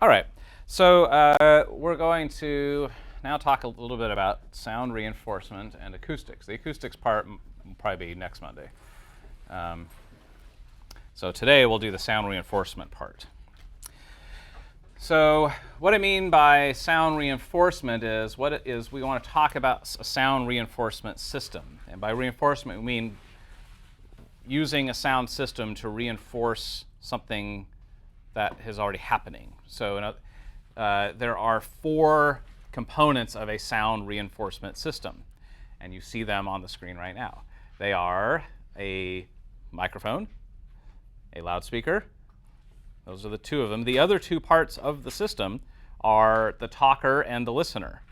All right, so we're going to now talk a little bit about sound reinforcement and acoustics. The acoustics part will probably be next Monday. So today we'll do the sound reinforcement part. So what I mean by sound reinforcement is we want to talk about a sound reinforcement system. And by reinforcement, we mean using a sound system to reinforce something that is already happening. So there are 4 components of a sound reinforcement system, and you see them on the screen right now. They are a microphone, a loudspeaker. Those are the 2 of them. The other 2 parts of the system are the talker and the listener.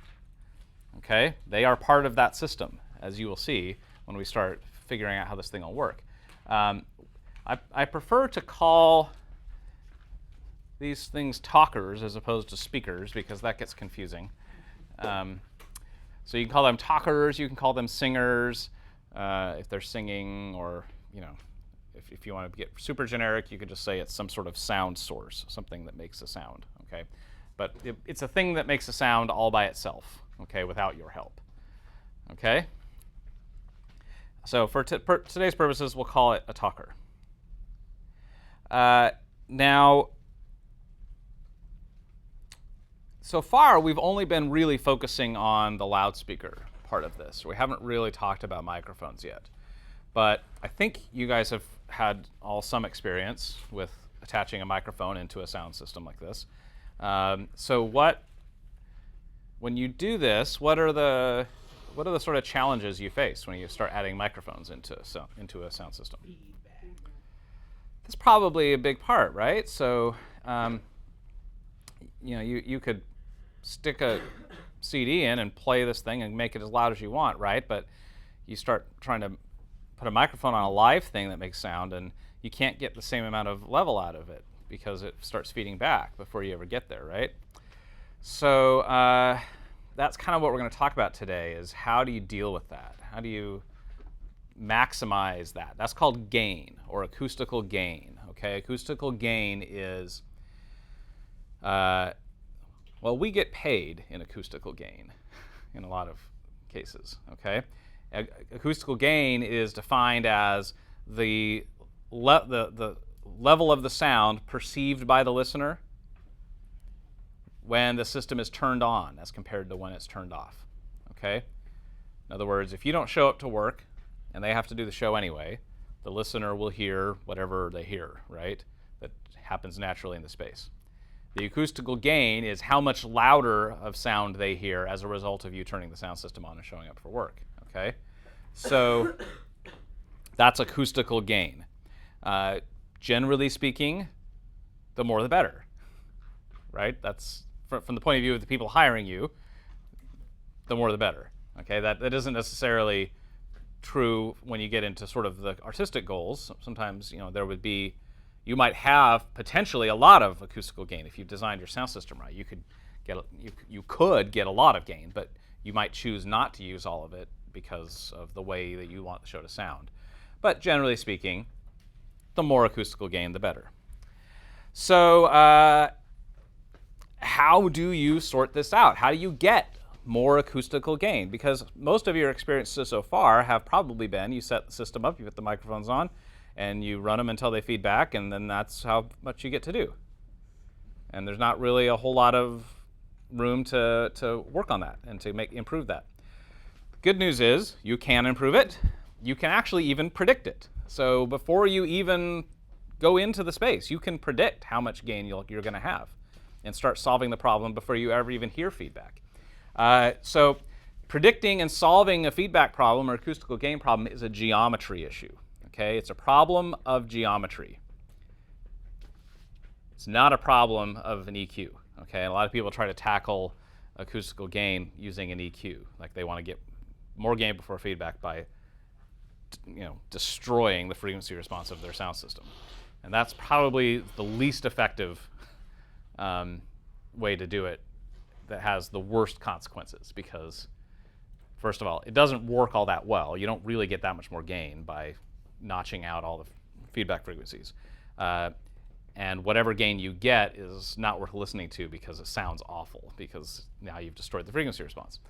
Okay? They are part of that system, as you will see when we start figuring out how this thing will work. I prefer to call these things talkers as opposed to speakers because that gets confusing. So you can call them talkers, you can call them singers if they're singing, or if you want to get super generic, you could just say it's some sort of sound source, something that makes a sound. Okay, but it's a thing that makes a sound all by itself. Okay, without your help. Okay. So for today's purposes, we'll call it a talker. Now, so far, we've only been really focusing on the loudspeaker part of this. We haven't really talked about microphones yet. But I think you guys have had some experience with attaching a microphone into a sound system like this. So when you do this, what are the sort of challenges you face when you start adding microphones into a sound system? That's probably a big part, right? So you could stick a CD in and play this thing and make it as loud as you want, right? But you start trying to put a microphone on a live thing that makes sound, and you can't get the same amount of level out of it because it starts feeding back before you ever get there, right? So that's kind of what we're going to talk about today, is how do you deal with that? How do you maximize that? That's called gain, or acoustical gain. Okay, acoustical gain is well, we get paid in acoustical gain in a lot of cases. Okay, acoustical gain is defined as the level of the sound perceived by the listener when the system is turned on as compared to when it's turned off. Okay, in other words, if you don't show up to work and they have to do the show anyway, the listener will hear whatever they hear, right? That happens naturally in the space. The acoustical gain is how much louder of sound they hear as a result of you turning the sound system on and showing up for work. Okay, so that's acoustical gain. Generally speaking, the more the better, right? That's from the point of view of the people hiring you, the more the better. Okay, that isn't necessarily true when you get into sort of the artistic goals. Sometimes you might have potentially a lot of acoustical gain if you've designed your sound system right. You could get a lot of gain, but you might choose not to use all of it because of the way that you want the show to sound. But generally speaking, the more acoustical gain, the better. So how do you sort this out? How do you get more acoustical gain? Because most of your experiences so far have probably been you set the system up, you put the microphones on, and you run them until they feed back, and then that's how much you get to do. And there's not really a whole lot of room to work on that and to improve that. The good news is you can improve it. You can actually even predict it. So before you even go into the space, you can predict how much gain you're going to have and start solving the problem before you ever even hear feedback. So predicting and solving a feedback problem or acoustical gain problem is a geometry issue. Okay, it's a problem of geometry. It's not a problem of an EQ. Okay, and a lot of people try to tackle acoustical gain using an EQ, like they want to get more gain before feedback by destroying the frequency response of their sound system, and that's probably the least effective way to do it. That has the worst consequences because, first of all, it doesn't work all that well. You don't really get that much more gain by notching out all the feedback frequencies. and whatever gain you get is not worth listening to because it sounds awful, because now you've destroyed the frequency response.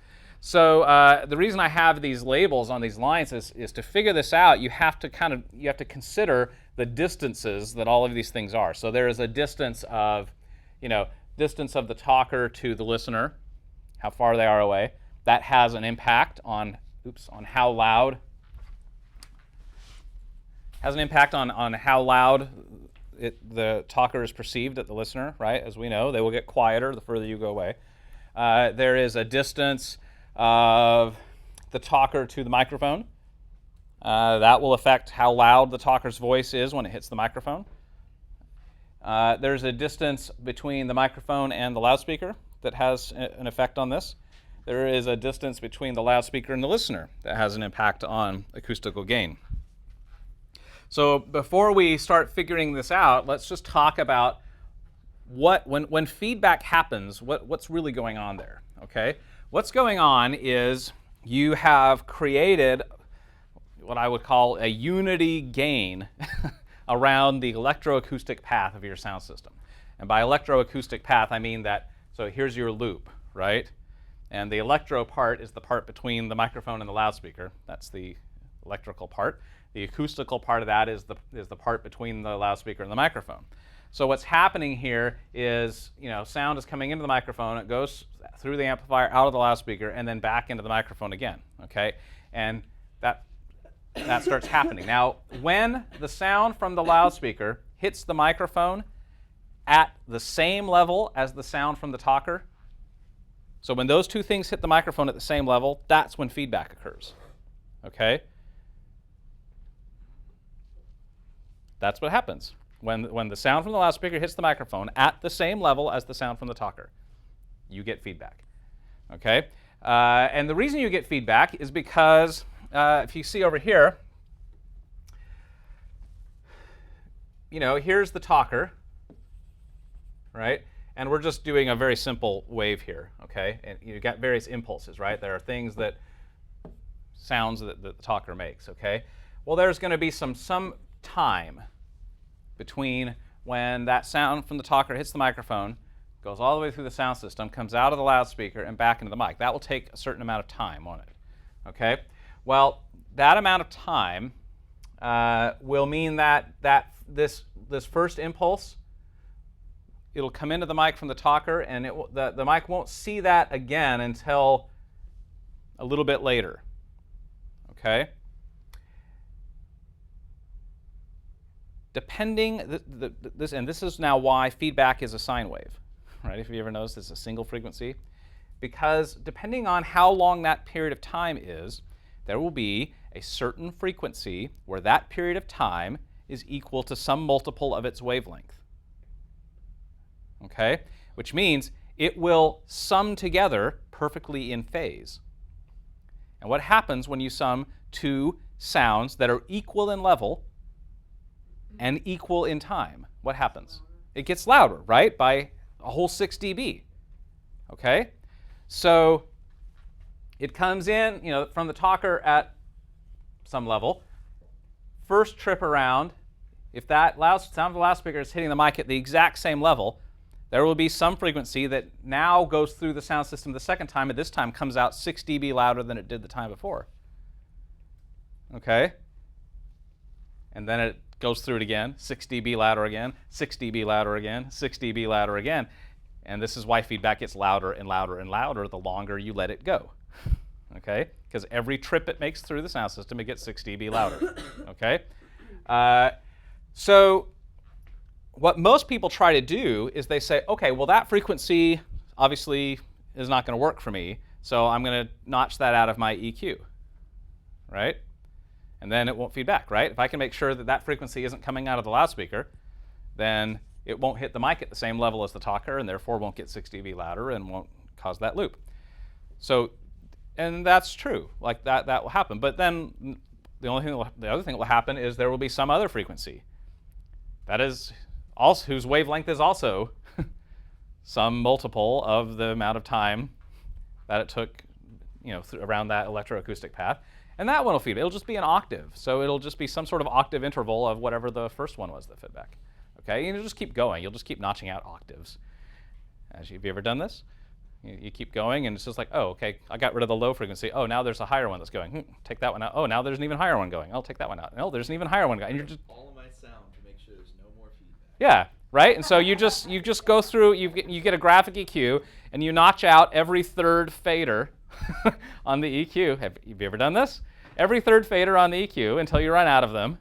So the reason I have these labels on these lines is to figure this out. You have to consider the distances that all of these things are. So there is a distance of, distance of the talker to the listener, how far they are away. That has an impact on how loud. Has an impact on how loud the talker is perceived at the listener, right? As we know, they will get quieter the further you go away. There is a distance of the talker to the microphone. That will affect how loud the talker's voice is when it hits the microphone. There's a distance between the microphone and the loudspeaker that has an effect on this. There is a distance between the loudspeaker and the listener that has an impact on acoustical gain. So before we start figuring this out, let's just talk about when feedback happens, what's really going on there, okay? What's going on is you have created what I would call a unity gain around the electroacoustic path of your sound system. And by electroacoustic path, I mean that, so here's your loop, right? And the electro part is the part between the microphone and the loudspeaker. That's the electrical part. The acoustical part of that is the part between the loudspeaker and the microphone. So what's happening here is, sound is coming into the microphone, it goes through the amplifier, out of the loudspeaker, and then back into the microphone again, okay? And that starts happening. Now, when the sound from the loudspeaker hits the microphone at the same level as the sound from the talker, so when those two things hit the microphone at the same level, that's when feedback occurs, okay? That's what happens when the sound from the loudspeaker hits the microphone at the same level as the sound from the talker. You get feedback, okay? And the reason you get feedback is because if you see over here, here's the talker, right? And we're just doing a very simple wave here, okay? And you've got various impulses, right? There are sounds that the talker makes, okay? Well, there's going to be some time between when that sound from the talker hits the microphone, goes all the way through the sound system, comes out of the loudspeaker, and back into the mic. That will take a certain amount of time on it, okay? Well, that amount of time will mean that this first impulse, it'll come into the mic from the talker, and the mic won't see that again until a little bit later, okay? Depending, this is now why feedback is a sine wave, right? If you ever noticed, it's a single frequency. Because depending on how long that period of time is, there will be a certain frequency where that period of time is equal to some multiple of its wavelength, okay? Which means it will sum together perfectly in phase. And what happens when you sum two sounds that are equal in level and equal in time? What happens? It gets louder, right? By a whole 6 dB, okay? So it comes in, from the talker at some level. First trip around, if that sound of the loudspeaker is hitting the mic at the exact same level, there will be some frequency that now goes through the sound system the second time, and this time comes out 6 dB louder than it did the time before, okay? And then it goes through it again, 6 dB louder again, 6 dB louder again, 6 dB louder again. And this is why feedback gets louder and louder and louder the longer you let it go, okay? Because every trip it makes through the sound system, it gets 6 dB louder, okay? So what most people try to do is they say, okay, well, that frequency obviously is not going to work for me, so I'm going to notch that out of my EQ, right? And then it won't feed back, right? If I can make sure that that frequency isn't coming out of the loudspeaker, then it won't hit the mic at the same level as the talker, and therefore won't get 6 dB louder and won't cause that loop. So, and that's true. Like that will happen. But then the other thing that will happen is there will be some other frequency that is also whose wavelength is also some multiple of the amount of time that it took, around that electroacoustic path. And that one will feed. It'll just be an octave. So it'll just be some sort of octave interval of whatever the first one was that fed back. Okay, and you'll just keep going. You'll just keep notching out octaves. Have you ever done this? You keep going, and it's just like, oh, okay, I got rid of the low frequency. Oh, now there's a higher one that's going. Take that one out. Oh, now there's an even higher one going. I'll take that one out. No, there's an even higher one going. And you're just all of my sound to make sure there's no more feedback. Yeah, right. And so you just go through. You get a graphic EQ, and you notch out every third fader on the EQ. Have you ever done this? Every third fader on the EQ until you run out of them.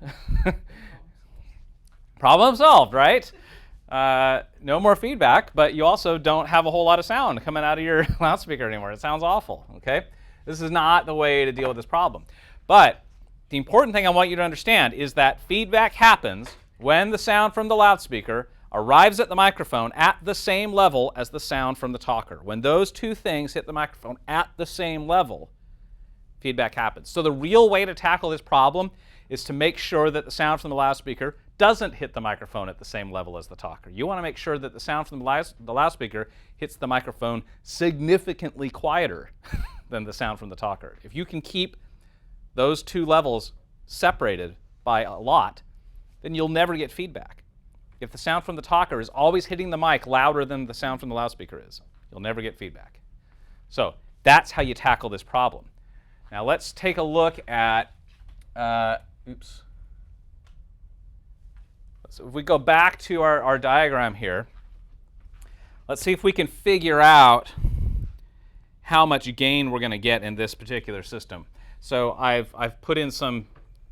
Problem solved, right? No more feedback, but you also don't have a whole lot of sound coming out of your loudspeaker anymore. It sounds awful, okay? This is not the way to deal with this problem. But the important thing I want you to understand is that feedback happens when the sound from the loudspeaker arrives at the microphone at the same level as the sound from the talker. When those two things hit the microphone at the same level, feedback happens. So the real way to tackle this problem is to make sure that the sound from the loudspeaker doesn't hit the microphone at the same level as the talker. You want to make sure that the sound from the loudspeaker hits the microphone significantly quieter than the sound from the talker. If you can keep those two levels separated by a lot, then you'll never get feedback. If the sound from the talker is always hitting the mic louder than the sound from the loudspeaker is, you'll never get feedback. So that's how you tackle this problem. Now let's take a look at, So if we go back to our diagram here, let's see if we can figure out how much gain we're going to get in this particular system. So I've put in some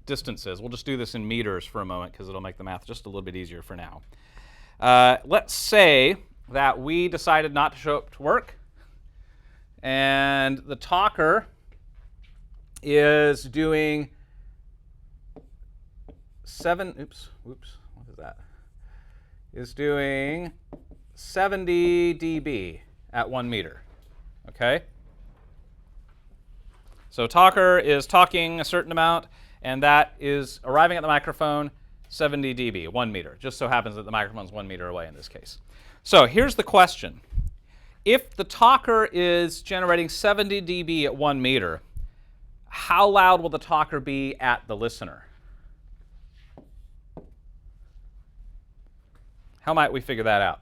distances. We'll just do this in meters for a moment because it'll make the math just a little bit easier for now. Let's say that we decided not to show up to work, and the talker is doing is doing 70 dB at 1 meter. Okay? So talker is talking a certain amount, and that is arriving at the microphone 70 dB, 1 meter. Just so happens that the microphone's 1 meter away in this case. So here's the question. If the talker is generating 70 dB at 1 meter, how loud will the talker be at the listener? How might we figure that out?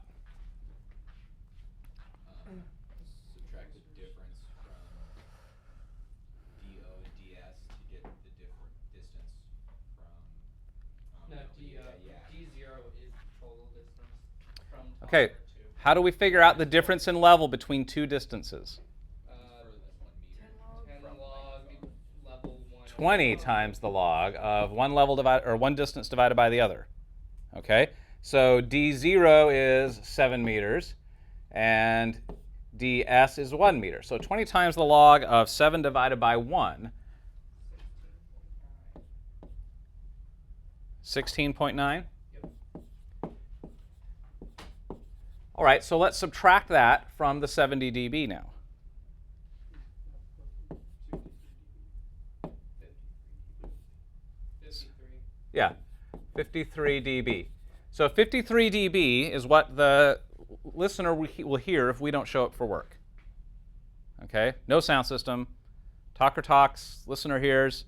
Subtract the difference from DO and DS to get the different distance from. D0 is total distance from talker Okay, to. how do we figure out the difference in level between two distances? 10 log level 1. 20 times the log of one distance divided by the other. Okay, so D0 is 7 meters, and DS is 1 meter. So 20 times the log of 7 divided by 1. 16.9? Yep. All right, so let's subtract that from the 70 dB now. 53. Yeah, 53 dB. So 53 dB is what the listener will hear if we don't show up for work. Okay, no sound system. Talker talks, listener hears,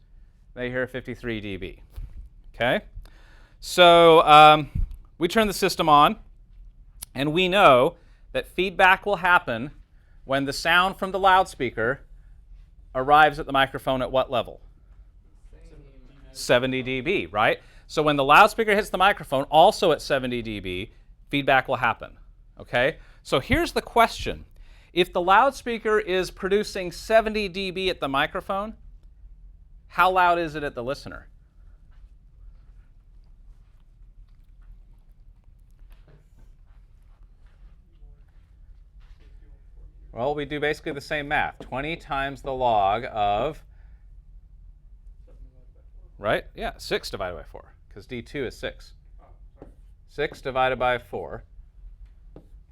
they hear 53 dB. Okay, so we turn the system on, and we know that feedback will happen when the sound from the loudspeaker arrives at the microphone at what level? 70 dB, right? So when the loudspeaker hits the microphone, also at 70 dB, feedback will happen. Okay? So here's the question. If the loudspeaker is producing 70 dB at the microphone, how loud is it at the listener? Well, we do basically the same math. 20 times the log of, right? Yeah, 6 divided by 4, because D2 is 6. 6 divided by 4,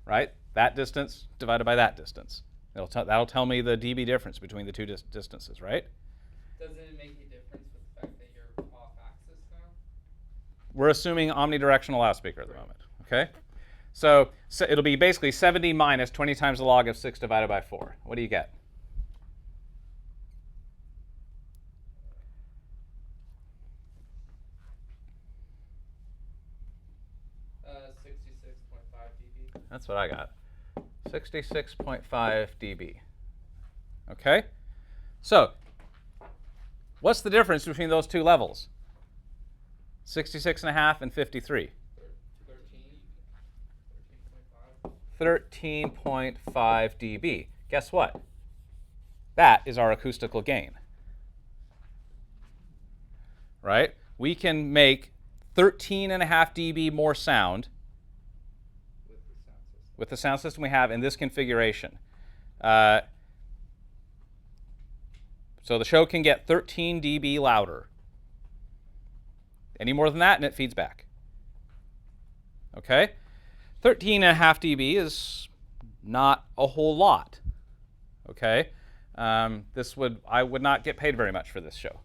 right? That distance divided by that distance. That'll tell me the dB difference between the two distances, right? Doesn't it make a difference with the fact that you're off axis now? We're assuming omnidirectional loudspeaker at the moment, okay? So it'll be basically 70 minus 20 times the log of 6 divided by 4. What do you get? That's what I got. 66.5 dB. Okay? So, what's the difference between those two levels? 66.5 and 53. 13.5 dB. Guess what? That is our acoustical gain. Right? We can make 13.5 dB more sound with the sound system we have in this configuration. So the show can get 13 dB louder. Any more than that, and it feeds back. Okay? 13.5 dB is not a whole lot. Okay? I would not get paid very much for this show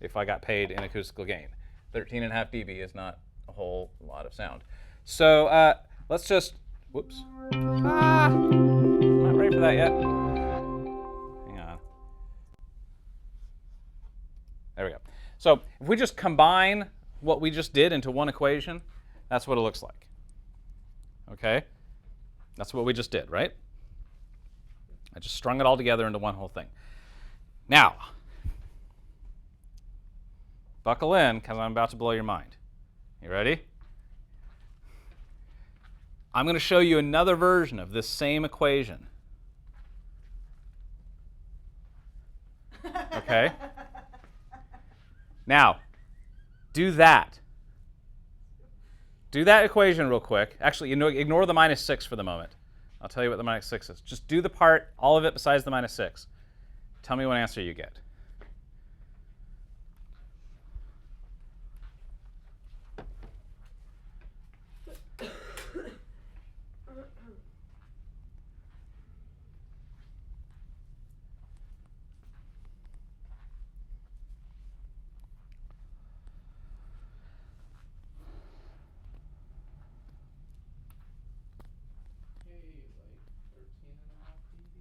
if I got paid in acoustical gain. 13.5 dB is not a whole lot of sound. So let's just, whoops. I'm not ready for that yet. Hang on. There we go. So if we just combine what we just did into one equation, that's what it looks like. Okay? That's what we just did, right? I just strung it all together into one whole thing. Now, buckle in, because I'm about to blow your mind. You ready? I'm going to show you another version of this same equation. Okay? Now, do that. Do that equation real quick. Actually, ignore the -6 for the moment. I'll tell you what the -6 is. Just do the part, all of it besides the -6. Tell me what answer you get.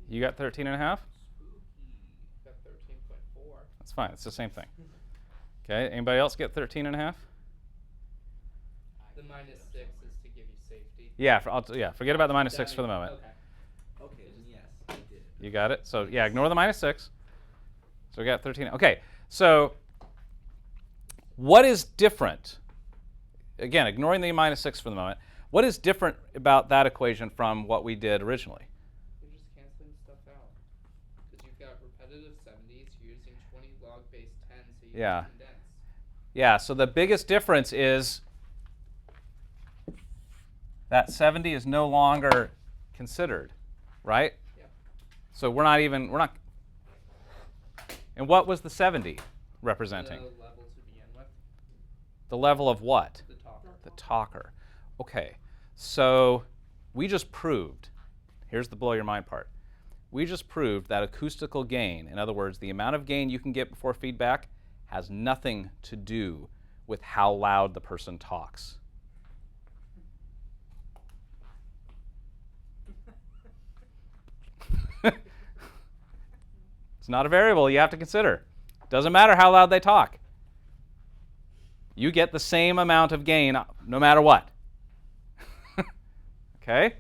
You got 13.5? Got 13.4. That's fine. It's the same thing. Okay. Anybody else get 13.5? The -6 is to give you safety. Yeah. Forget about the -6 for the moment. Okay. Okay, then yes, I did. You got it? So yeah, ignore the -6. So we got 13. Okay. So what is different? Again, ignoring the -6 for the moment. What is different about that equation from what we did originally? You're just canceling stuff out. Because you've got repetitive 70s, you're using 20 log base 10, so you Yeah. can condense. Yeah, so the biggest difference is that 70 is no longer considered, right? Yeah. So we're not, and what was the 70 representing? The level to begin with. The level of what? The talker. The talker. Okay, so we just proved, here's the blow your mind part. We just proved that acoustical gain, in other words, the amount of gain you can get before feedback, has nothing to do with how loud the person talks. It's not a variable you have to consider. Doesn't matter how loud they talk. You get the same amount of gain no matter what. Okay?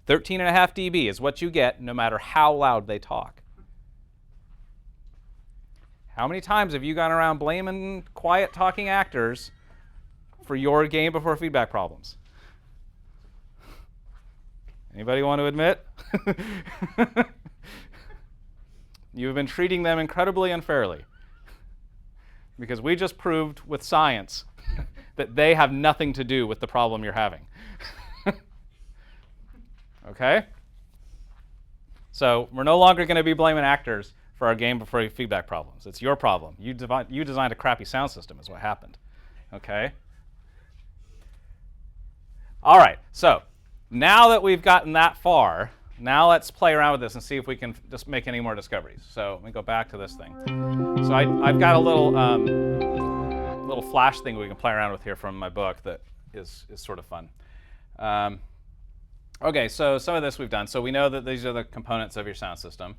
13.5 dB is what you get no matter how loud they talk. How many times have you gone around blaming quiet talking actors for your gain before feedback problems? Anybody want to admit? You've been treating them incredibly unfairly. Because we just proved with science that they have nothing to do with the problem you're having. Okay? So we're no longer going to be blaming actors for our gain before feedback problems. It's your problem. You designed a crappy sound system is what happened. Okay? All right, so now that we've gotten that far, now let's play around with this and see if we can just make any more discoveries. So let me go back to this thing. So I've got a little flash thing we can play around with here from my book that is sort of fun. Okay, so some of this we've done. So we know that these are the components of your sound system.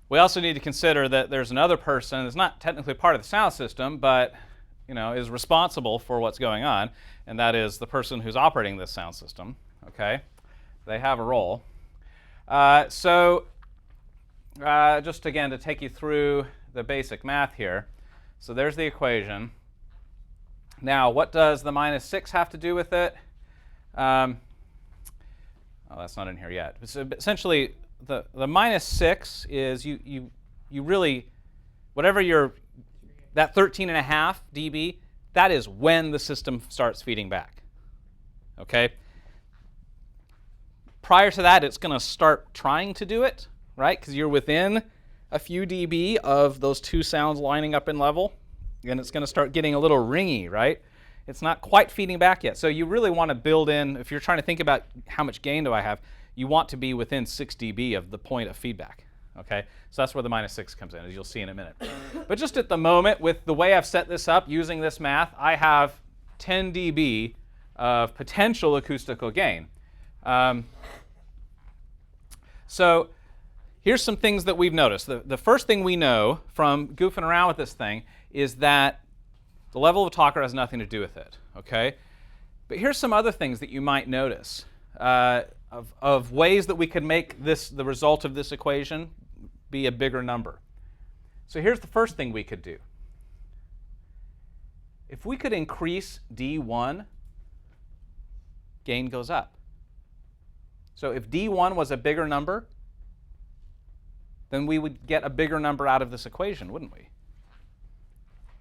We also need to consider that there's another person that's not technically part of the sound system, but is responsible for what's going on, and that is the person who's operating this sound system. Okay, They have a role. Just again to take you through the basic math here. So there's the equation. Now, what does the -6 have to do with it? Oh, that's not in here yet. So essentially, the -6 is you really, whatever that 13.5 dB, that is when the system starts feeding back. Okay? Prior to that, it's going to start trying to do it, right? Because you're within a few dB of those two sounds lining up in level, and it's going to start getting a little ringy, right? It's not quite feeding back yet. So you really want to build in, if you're trying to think about how much gain do I have, you want to be within 6 dB of the point of feedback. Okay, so that's where the -6 comes in, as you'll see in a minute. But just at the moment, with the way I've set this up using this math, I have 10 dB of potential acoustical gain. So here's some things that we've noticed. The first thing we know from goofing around with this thing is that the level of a talker has nothing to do with it. Okay, but here's some other things that you might notice of ways that we could make the result of this equation be a bigger number. So here's the first thing we could do. If we could increase D1, gain goes up. So if D1 was a bigger number, then we would get a bigger number out of this equation, wouldn't we?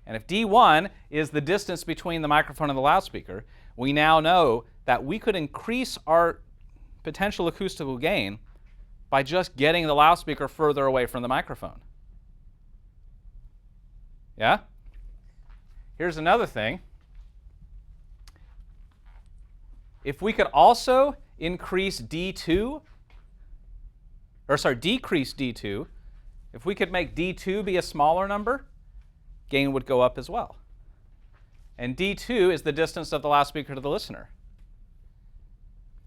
And if D1 is the distance between the microphone and the loudspeaker, we now know that we could increase our potential acoustical gain by just getting the loudspeaker further away from the microphone. Yeah? Here's another thing. If we could also decrease D2, if we could make D2 be a smaller number, gain would go up as well. And D2 is the distance of the loudspeaker to the listener.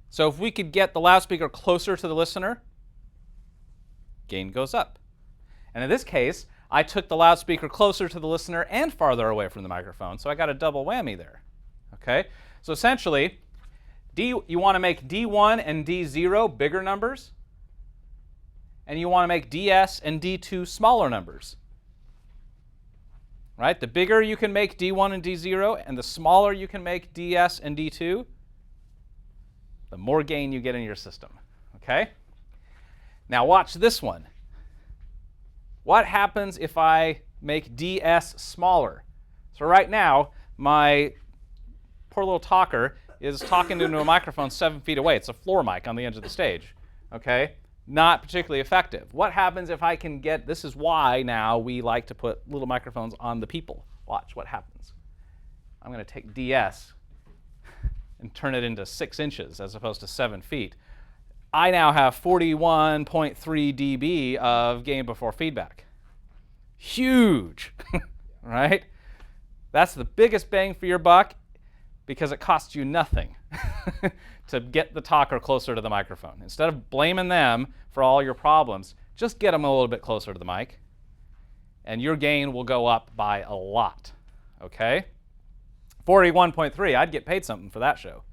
So if we could get the loudspeaker closer to the listener, gain goes up. And in this case, I took the loudspeaker closer to the listener and farther away from the microphone, so I got a double whammy there. Okay? So essentially, you want to make D1 and D0 bigger numbers, and you want to make DS and D2 smaller numbers. Right? The bigger you can make D1 and D0, and the smaller you can make DS and D2, the more gain you get in your system. Okay? Now watch this one. What happens if I make DS smaller? So right now, my poor little talker is talking into a microphone 7 feet away. It's a floor mic on the edge of the stage. Okay? Not particularly effective. What happens if I can get, this is why now we like to put little microphones on the people. Watch what happens. I'm going to take DS and turn it into 6 inches as opposed to 7 feet. I now have 41.3 dB of gain before feedback. Huge, right? That's the biggest bang for your buck because it costs you nothing to get the talker closer to the microphone. Instead of blaming them for all your problems, just get them a little bit closer to the mic, and your gain will go up by a lot, okay? 41.3, I'd get paid something for that show,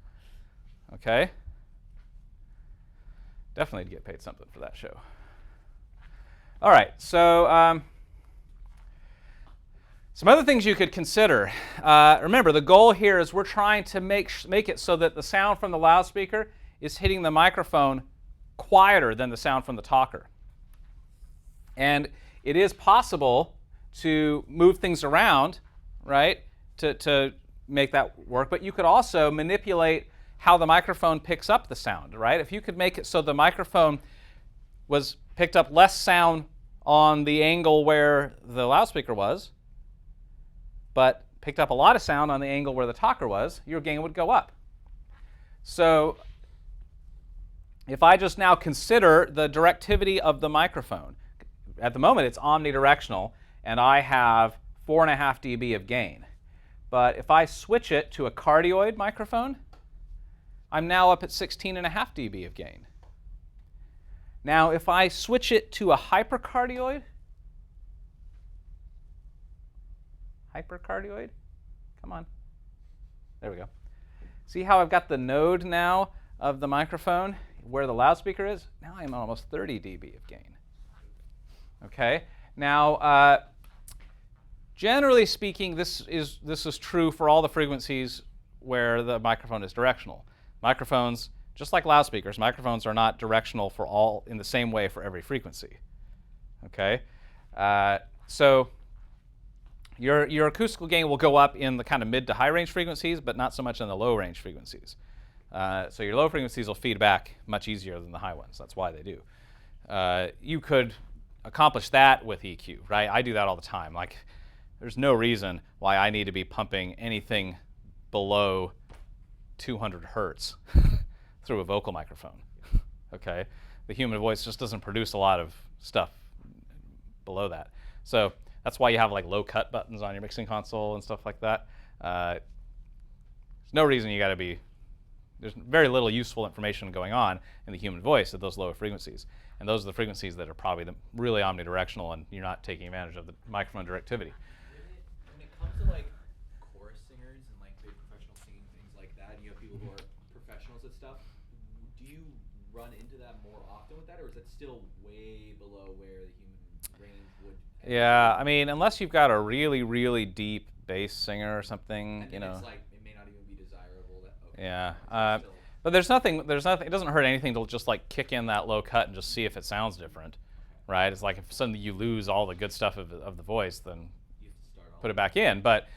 okay? Definitely get paid something for that show. All right, so some other things you could consider. Remember, the goal here is we're trying to make it so that the sound from the loudspeaker is hitting the microphone quieter than the sound from the talker. And it is possible to move things around, right, to make that work, but you could also manipulate how the microphone picks up the sound, right? If you could make it so the microphone picked up less sound on the angle where the loudspeaker was, but picked up a lot of sound on the angle where the talker was, your gain would go up. So if I just now consider the directivity of the microphone, at the moment it's omnidirectional, and I have 4.5 dB of gain. But if I switch it to a cardioid microphone, I'm now up at 16.5 dB of gain. Now, if I switch it to a hypercardioid, come on, there we go. See how I've got the node now of the microphone? where the loudspeaker is, now I'm at almost 30 dB of gain. Okay. Now, generally speaking, this is true for all the frequencies where the microphone is directional. Microphones, just like loudspeakers, microphones are not directional for all in the same way for every frequency. Okay. So your acoustical gain will go up in the kind of mid to high range frequencies, but not so much in the low range frequencies. So your low frequencies will feed back much easier than the high ones. That's why they do. You could accomplish that with EQ, right? I do that all the time. Like, there's no reason why I need to be pumping anything below 200 hertz through a vocal microphone. Okay, the human voice just doesn't produce a lot of stuff below that. So that's why you have like low cut buttons on your mixing console and stuff like that. There's no reason you got to be. There's very little useful information going on in the human voice at those lower frequencies. And those are the frequencies that are probably really omnidirectional, and you're not taking advantage of the microphone directivity. When it comes to like chorus singers and like big professional singing, things like that, and you have people who are professionals at stuff, do you run into that more often with that, or is it still way below where the human range would? Yeah, I mean, unless you've got a really, really deep bass singer or something, and you know. It's like it may not even be desirable. Okay, Yeah. But there's nothing. It doesn't hurt anything to just like kick in that low cut and just see if it sounds different, right? It's like if suddenly you lose all the good stuff of the voice, then you have to start all put it back in. But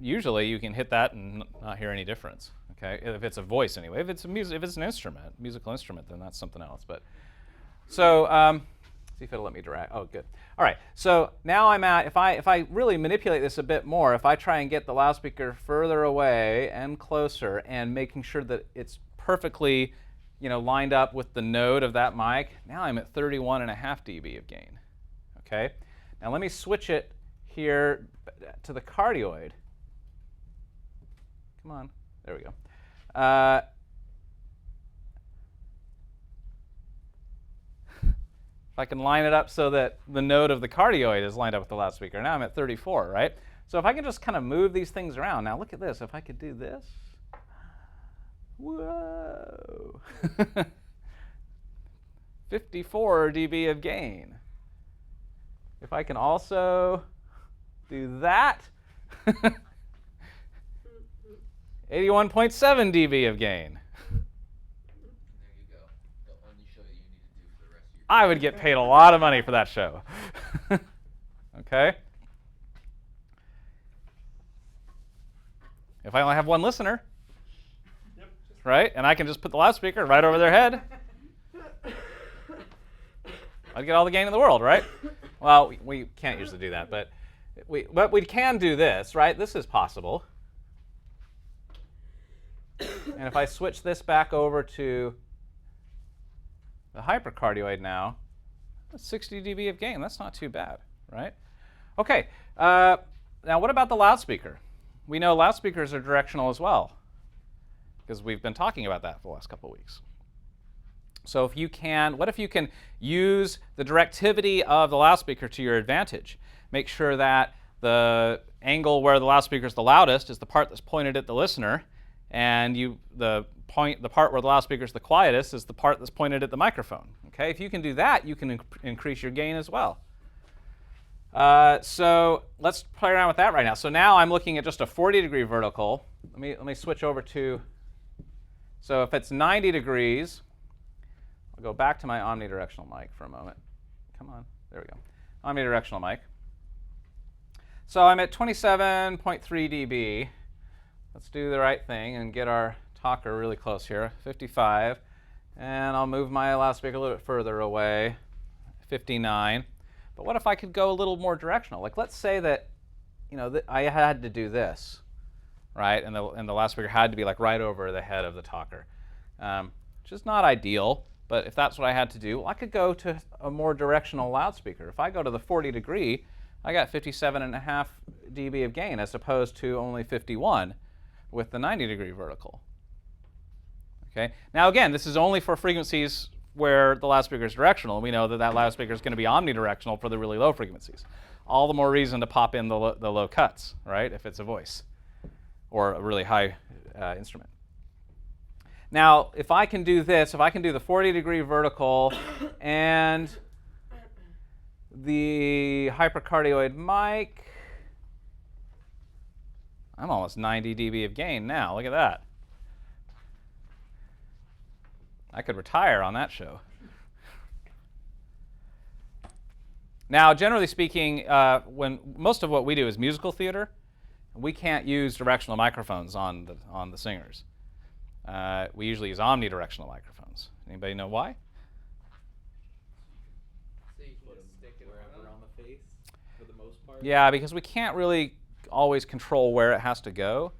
usually you can hit that and not hear any difference. Okay, if it's a voice anyway. If it's an instrument, musical instrument, then that's something else. But so see if it'll let me drag. Oh, good. All right. So now I'm at. If I really manipulate this a bit more, if I try and get the loudspeaker further away and closer, and making sure that it's perfectly, lined up with the node of that mic, now I'm at 31.5 dB of gain. Okay. Now let me switch it here to the cardioid. Come on. There we go. If I can line it up so that the node of the cardioid is lined up with the loudspeaker, now I'm at 34, right? So if I can just kind of move these things around. Now look at this. If I could do this. Whoa. 54 dB of gain. If I can also do that. 81.7 dB of gain. I would get paid a lot of money for that show. Okay? If I only have one listener, right? And I can just put the loudspeaker right over their head, I'd get all the gain in the world, right? Well, we can't usually do that, but we can do this, right? This is possible. And if I switch this back over to the hypercardioid now, that's 60 dB of gain. That's not too bad, right? Okay, now what about the loudspeaker? We know loudspeakers are directional as well, because we've been talking about that for the last couple of weeks. So what if you can use the directivity of the loudspeaker to your advantage? Make sure that the angle where the loudspeaker is the loudest is the part that's pointed at the listener, and the part where the loudspeaker is the quietest is the part that's pointed at the microphone. Okay, if you can do that, you can increase your gain as well. So let's play around with that right now. So now I'm looking at just a 40-degree vertical. Let me switch over to. So if it's 90 degrees, I'll go back to my omnidirectional mic for a moment. Come on, there we go. Omnidirectional mic. So I'm at 27.3 dB. Let's do the right thing and get our talker really close here, 55. And I'll move my loudspeaker a little bit further away, 59. But what if I could go a little more directional? Like, let's say that, I had to do this, right? And the loudspeaker had to be like right over the head of the talker, which is not ideal. But if that's what I had to do, I could go to a more directional loudspeaker. If I go to the 40 degree, I got 57.5 dB of gain as opposed to only 51 with the 90 degree vertical. Okay. Now again, this is only for frequencies where the loudspeaker is directional. We know that loudspeaker is going to be omnidirectional for the really low frequencies. All the more reason to pop in the low cuts, right, if it's a voice or a really high instrument. Now, if I can do this, if I can do the 40-degree vertical and the hypercardioid mic, I'm almost 90 dB of gain now. Look at that. I could retire on that show. Now, generally speaking, when most of what we do is musical theater, we can't use directional microphones on the singers. We usually use omnidirectional microphones. Anybody know why? So you can Put 'em just stick it wherever on. on the face for the most part. Yeah, because we can't really always control where it has to go.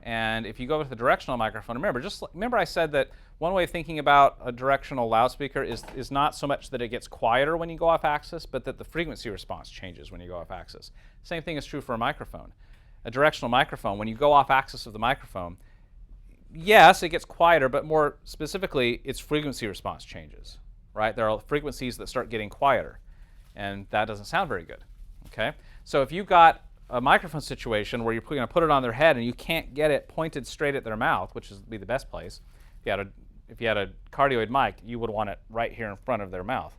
And if you go with the directional microphone, remember I said that one way of thinking about a directional loudspeaker is not so much that it gets quieter when you go off axis, but that the frequency response changes when you go off axis. Same thing is true for a microphone. A directional microphone, when you go off axis of the microphone, yes, it gets quieter, but more specifically, its frequency response changes, right? There are frequencies that start getting quieter, and that doesn't sound very good, okay? So if you've got a microphone situation where you're going to put it on their head and you can't get it pointed straight at their mouth, which would be the best place. If you had a cardioid mic, you would want it right here in front of their mouth.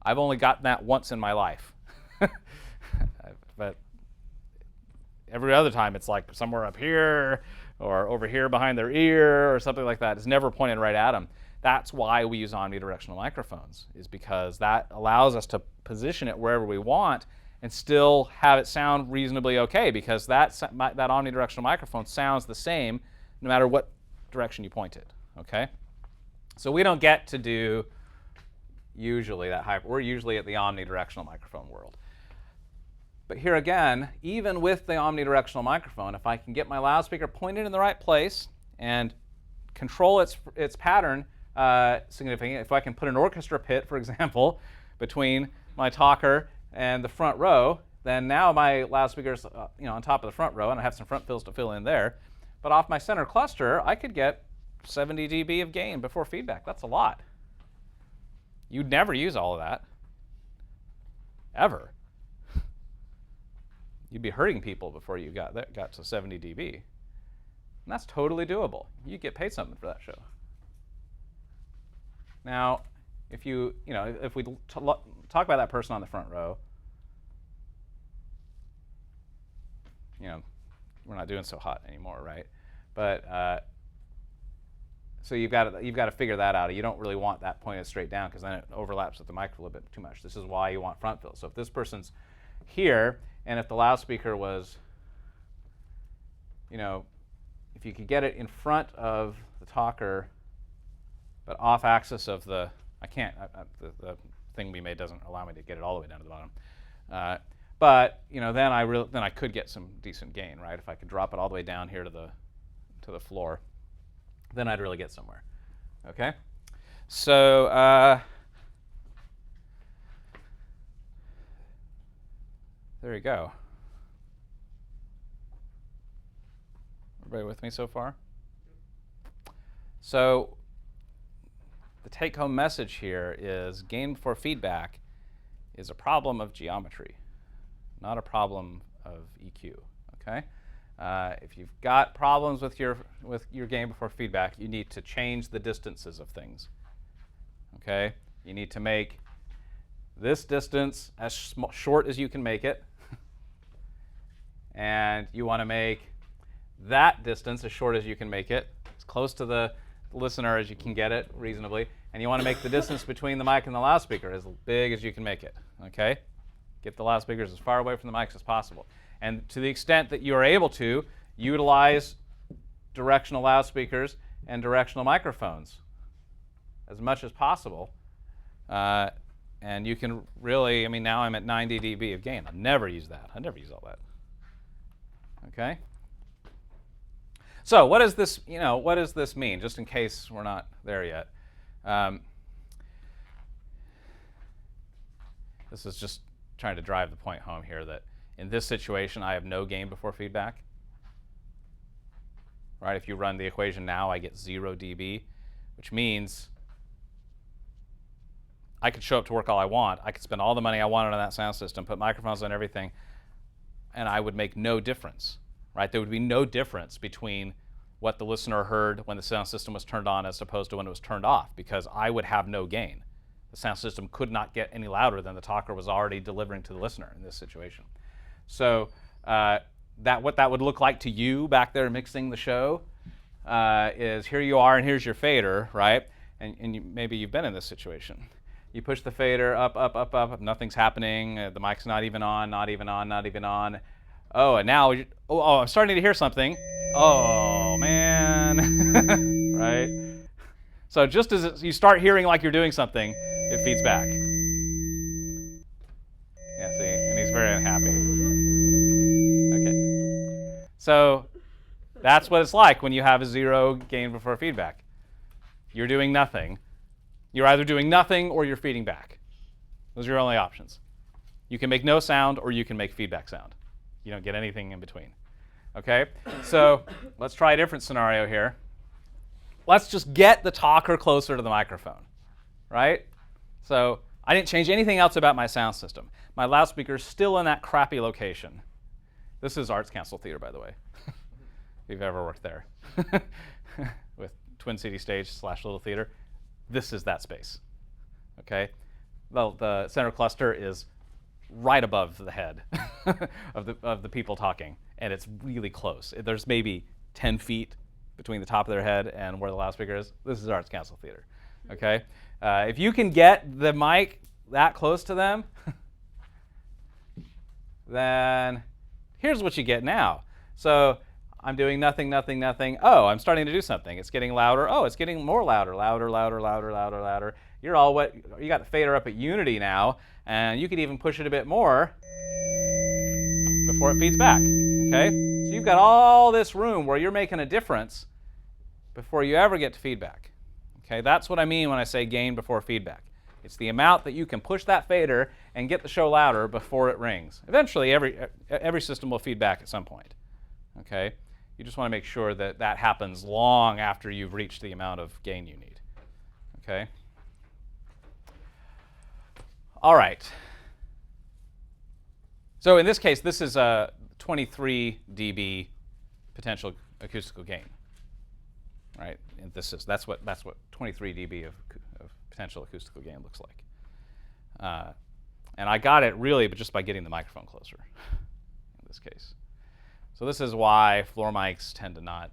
I've only gotten that once in my life. But every other time it's like somewhere up here or over here behind their ear or something like that. It's never pointed right at them. That's why we use omnidirectional microphones, is because that allows us to position it wherever we want and still have it sound reasonably okay, because that omnidirectional microphone sounds the same no matter what direction you point it, okay? So we don't get to do usually that high. We're usually at the omnidirectional microphone world. But here again, even with the omnidirectional microphone, if I can get my loudspeaker pointed in the right place and control its pattern significantly, if I can put an orchestra pit, for example, between my talker and the front row, then now my loudspeaker's on top of the front row, and I have some front fills to fill in there. But off my center cluster, I could get 70 dB of gain before feedback. That's a lot. You'd never use all of that, ever. You'd be hurting people before you got to 70 dB. And that's totally doable. You get paid something for that show. Now, if we talk about that person on the front row, we're not doing so hot anymore, right? But so you've got to figure that out. You don't really want that pointed straight down, because then it overlaps with the mic a little bit too much. This is why you want front fill. So if this person's here, and if the loudspeaker was, if you could get it in front of the talker, but off axis of the, the thing we made doesn't allow me to get it all the way down to the bottom. But then I could get some decent gain, right? If I could drop it all the way down here to the floor, then I'd really get somewhere. Okay, so there you go. Everybody with me so far? So the take-home message here is gain before feedback is a problem of geometry, not a problem of EQ. Okay, if you've got problems with your gain before feedback, you need to change the distances of things. Okay, you need to make this distance as short as you can make it, and you want to make that distance as short as you can make it, as close to the listener as you can get it reasonably, and you want to make the distance between the mic and the loudspeaker as big as you can make it. Okay, get the loudspeakers as far away from the mics as possible, and to the extent that you are able to, utilize directional loudspeakers and directional microphones as much as possible. And you can really, now I'm at 90 dB of gain. I'll never use that. I never use all that. Okay. So what does this, what does this mean? Just in case we're not there yet. This is just trying to drive the point home here that in this situation I have no gain before feedback. Right? If you run the equation now, I get 0 dB, which means I could show up to work all I want. I could spend all the money I wanted on that sound system, put microphones on everything, and I would make no difference. Right? There would be no difference between what the listener heard when the sound system was turned on as opposed to when it was turned off, because I would have no gain. The sound system could not get any louder than the talker was already delivering to the listener in this situation. So what that would look like to you back there mixing the show is here you are and here's your fader, right? And maybe you've been in this situation. You push the fader up, up, up, up, nothing's happening. The mic's not even on, not even on, not even on. Oh, and now, I'm starting to hear something. Oh, man, right? So just as you start hearing like you're doing something, it feeds back. Yeah, see, and he's very unhappy. Okay. So that's what it's like when you have a zero gain before feedback. You're doing nothing. You're either doing nothing or you're feeding back. Those are your only options. You can make no sound or you can make feedback sound. You don't get anything in between. Okay? So let's try a different scenario here. Let's just get the talker closer to the microphone, right? So I didn't change anything else about my sound system. My loudspeaker is still in that crappy location. This is Arts Council Theater, by the way, if you've ever worked there. With Twin City Stage / Little Theater. This is that space, okay? Well, the center cluster is right above the head of the people talking, and it's really close. There's maybe 10 feet between the top of their head and where the loudspeaker is. This is Arts Council Theater, okay? If you can get the mic that close to them, then here's what you get now. So I'm doing nothing, nothing, nothing. Oh, I'm starting to do something. It's getting louder. Oh, it's getting more louder, louder, louder, louder, louder, louder. You're all wet. You got the fader up at unity now, and you could even push it a bit more before it feeds back, okay? So you've got all this room where you're making a difference before you ever get to feedback, okay? That's what I mean when I say gain before feedback. It's the amount that you can push that fader and get the show louder before it rings. Eventually, every system will feed back at some point, okay? You just want to make sure that that happens long after you've reached the amount of gain you need, okay? All right. So in this case, this is a 23 dB potential acoustical gain, right? And that's what 23 dB of potential acoustical gain looks like. And I got it really, but just by getting the microphone closer in this case. So this is why floor mics tend to not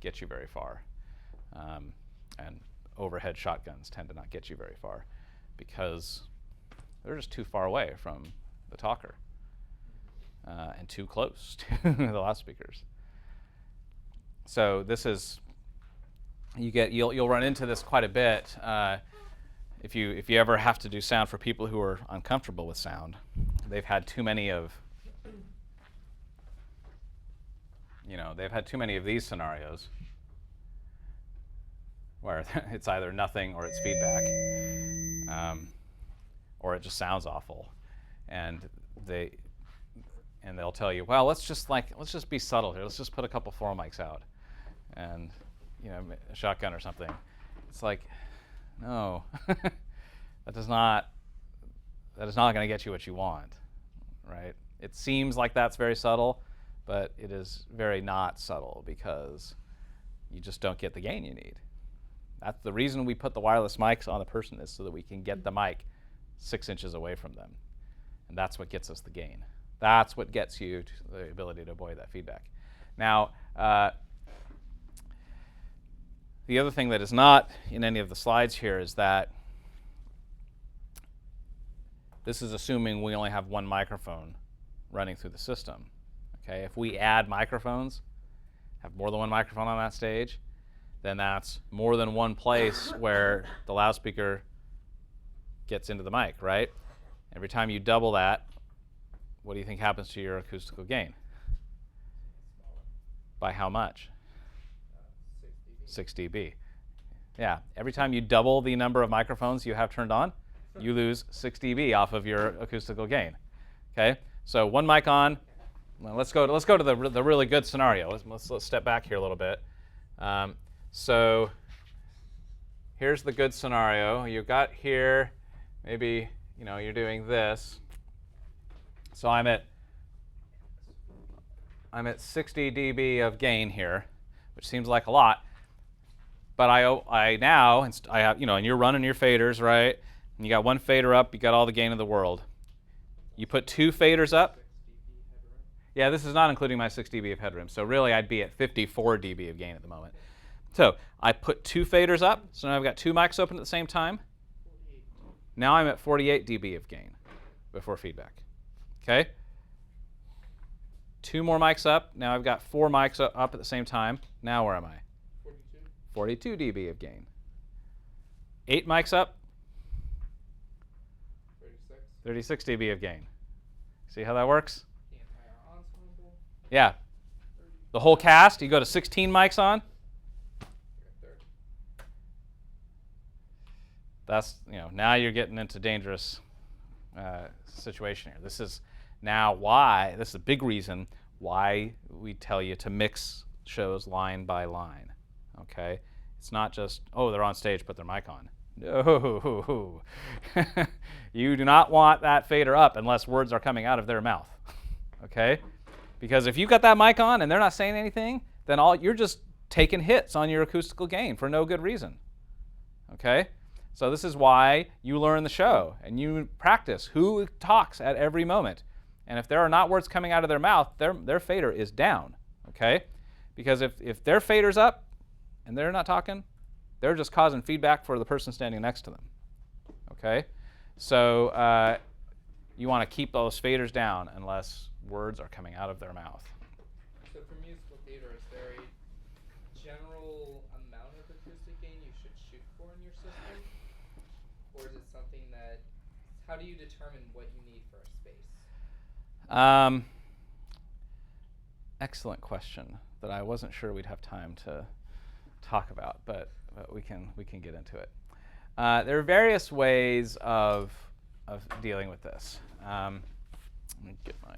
get you very far, and overhead shotguns tend to not get you very far, because they're just too far away from the talker and too close to the loudspeakers. So this is you'll run into this quite a bit if you ever have to do sound for people who are uncomfortable with sound. They've had too many of these scenarios where it's either nothing or it's feedback, or it just sounds awful, and they'll tell you, well, let's just be subtle here. Let's just put a couple floor mics out, and a shotgun or something. It's like, no, that is not going to get you what you want, right? It seems like that's very subtle, but it is very not subtle, because you just don't get the gain you need. That's the reason we put the wireless mics on the person, is so that we can get the mic 6 inches away from them. And that's what gets us the gain. That's what gets you to the ability to avoid that feedback. Now, the other thing that is not in any of the slides here is that this is assuming we only have one microphone running through the system. Okay, if we add microphones, have more than one microphone on that stage, then that's more than one place where the loudspeaker gets into the mic, right? Every time you double that, what do you think happens to your acoustical gain? By how much? 6 dB. Yeah, every time you double the number of microphones you have turned on, you lose 6 dB off of your acoustical gain. Okay, so one mic on. Well, let's go to the really good scenario. Let's step back here a little bit. So here's the good scenario. You've got here, maybe you're doing this. So I'm at 60 dB of gain here, which seems like a lot. But I have, and you're running your faders, right? And you got one fader up, you got all the gain in the world. You put 2 faders up. 6 dB headroom. Yeah, this is not including my 6 dB of headroom. So really, I'd be at 54 dB of gain at the moment. So I put 2 faders up. So now I've got 2 mics open at the same time. 48. Now I'm at 48 dB of gain before feedback. Okay? 2 more mics up. Now I've got 4 mics up at the same time. Now where am I? 42. 42 dB of gain. 8 mics up. 36. 36 dB of gain. See how that works? The entire ensemble. Yeah. 30. The whole cast, you go to 16 mics on. You're at 30. That's, now you're getting into dangerous situation here. This is now why, this is a big reason why we tell you to mix shows line by line. Okay? It's not just, oh, they're on stage, put their mic on. No. You do not want that fader up unless words are coming out of their mouth. Okay? Because if you've got that mic on and they're not saying anything, then you're just taking hits on your acoustical gain for no good reason. Okay? So this is why you learn the show and you practice who talks at every moment. And if there are not words coming out of their mouth, their fader is down. Okay? Because if their fader's up and they're not talking, they're just causing feedback for the person standing next to them. Okay? So you want to keep those faders down unless words are coming out of their mouth. So for musical theater, is there a general amount of acoustic gain you should shoot for in your system? Or is it something that, how do you determine what you need for a space? Excellent question that I wasn't sure we'd have time to talk about, but we can get into it. There are various ways of dealing with this. Let me get my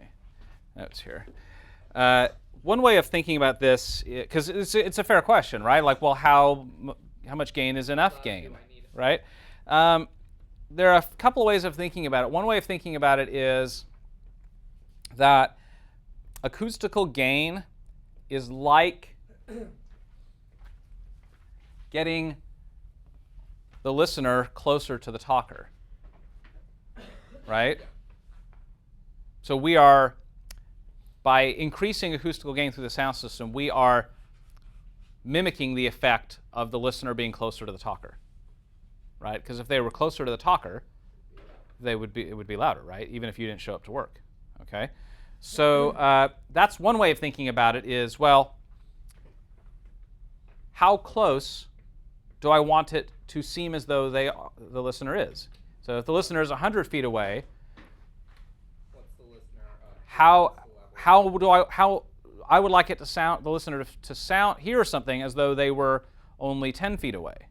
notes here. One way of thinking about this, because it's a fair question, right? Like, well, how much gain is enough gain, right? There are a couple of ways of thinking about it. One way of thinking about it is that acoustical gain is like getting the listener closer to the talker, right? So we are, by increasing acoustical gain through the sound system, we are mimicking the effect of the listener being closer to the talker, right? Because if they were closer to the talker, it would be louder, right? Even if you didn't show up to work, okay? So that's one way of thinking about it is, well, how close do I want it to seem as though the listener is? So if the listener is 100 feet away, What's the listener? how I would like it to sound, the listener to hear something as though they were only 10 feet away.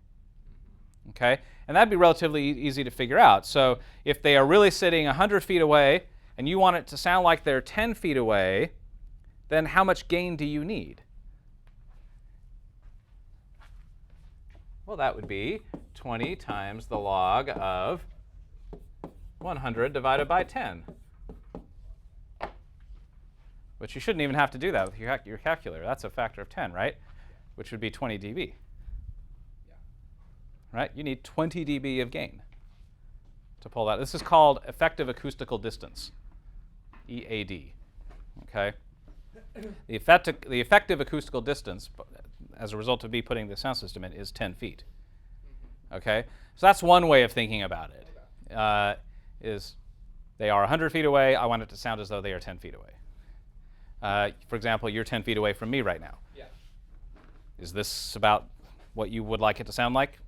Okay? And that'd be relatively easy to figure out. So if they are really sitting 100 feet away and you want it to sound like they're 10 feet away, then how much gain do you need? Well, that would be 20 times the log of 100 divided by 10. But you shouldn't even have to do that with your calculator. That's a factor of 10, right? Which would be 20 dB. Yeah. Right? You need 20 dB of gain to pull that. This is called effective acoustical distance, EAD. Okay? The effective acoustical distance, as a result of me putting the sound system in, is 10 feet. Okay? So that's one way of thinking about it. Is they are 100 feet away. I want it to sound as though they are 10 feet away. For example, you're 10 feet away from me right now. Yeah. Is this about what you would like it to sound like?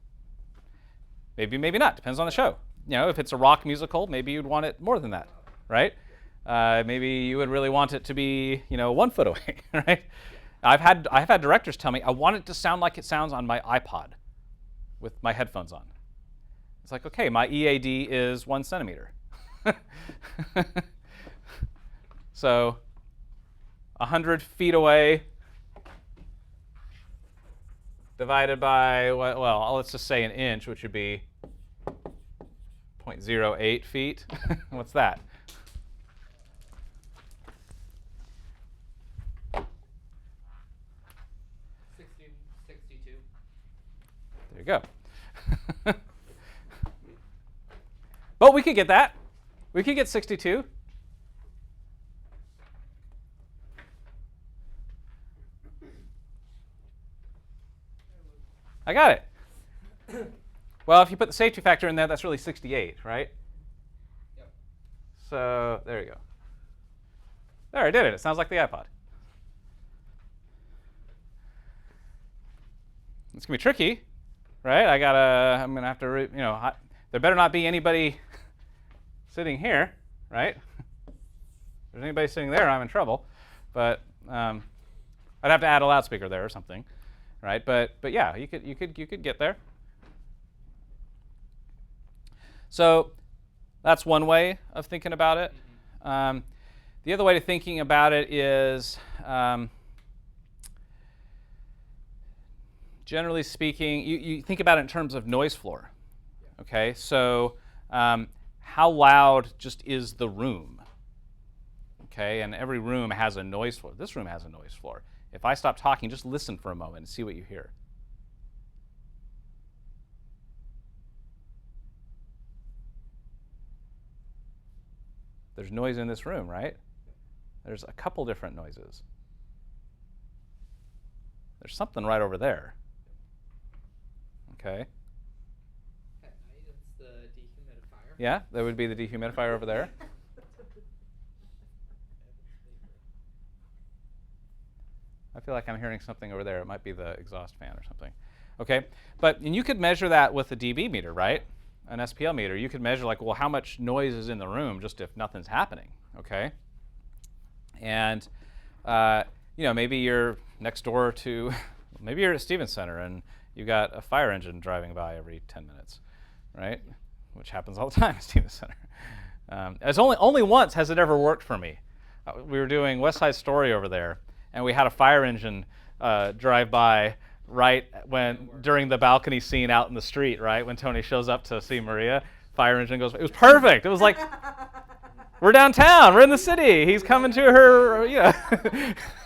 Maybe, maybe not. Depends on the show. You know, if it's a rock musical, maybe you'd want it more than that, right? Maybe you would really want it to be, 1 foot away, right? I've had directors tell me, I want it to sound like it sounds on my iPod with my headphones on. It's like, okay, my EAD is 1 centimeter. So 100 feet away divided by, well, let's just say an inch, which would be 0.08 feet. What's that? you go. But we could get that. We could get 62. I got it. Well, if you put the safety factor in there, that's really 68, right? Yep. So there you go. There, I did it. It sounds like the iPod. It's gonna be tricky, right? I'm gonna have to, there better not be anybody sitting here, right? If there's anybody sitting there, I'm in trouble. But I'd have to add a loudspeaker there or something, right? But yeah, you could get there. So that's one way of thinking about it. The other way of thinking about it is, generally speaking, you think about it in terms of noise floor. Okay, so how loud just is the room? Okay, and every room has a noise floor. This room has a noise floor. If I stop talking, just listen for a moment and see what you hear. There's noise in this room, right? There's a couple different noises. There's something right over there. Okay. At night, it's the dehumidifier. Yeah, that would be the dehumidifier over there. I feel like I'm hearing something over there. It might be the exhaust fan or something. Okay, and you could measure that with a dB meter, right? An SPL meter. You could measure like, well, how much noise is in the room just if nothing's happening, okay? And, maybe you're next door to, maybe you're at Stevens Center and you got a fire engine driving by every 10 minutes, right? Which happens all the time at Stevens Center. It's only once has it ever worked for me. We were doing West Side Story over there, and we had a fire engine drive by right during the balcony scene out in the street, right? When Tony shows up to see Maria, fire engine goes, it was perfect. It was like, we're downtown, we're in the city. He's coming to her,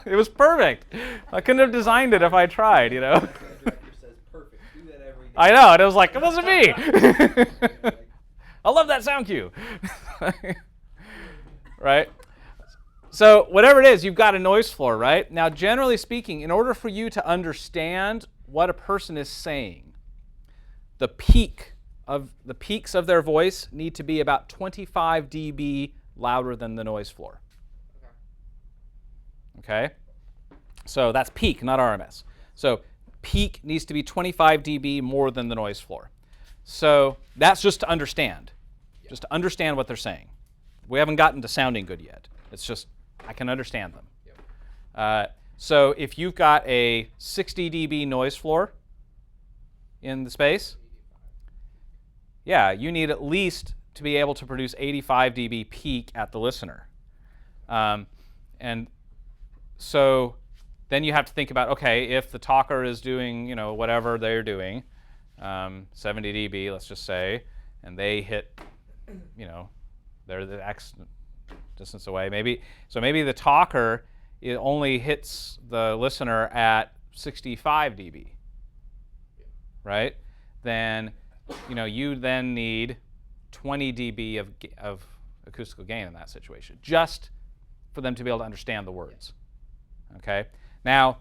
It was perfect. I couldn't have designed it if I tried, The director says, perfect, do that every day. I know, and it was like, it wasn't me. I love that sound cue. Right? So whatever it is, you've got a noise floor, right? Now, generally speaking, in order for you to understand what a person is saying, the peaks of their voice need to be about 25 dB louder than the noise floor. Okay? So that's peak, not RMS. So peak needs to be 25 dB more than the noise floor. So that's just to understand. Just to understand what they're saying. We haven't gotten to sounding good yet. It's just I can understand them. So if you've got a 60 dB noise floor in the space, yeah, you need at least to be able to produce 85 dB peak at the listener. And so then you have to think about, okay, if the talker is doing, whatever they're doing, 70 dB, let's just say, and they hit, they're the X distance away. Maybe the talker only hits the listener at 65 dB, right? Then, you then need 20 dB of acoustical gain in that situation, just for them to be able to understand the words. Okay. Now,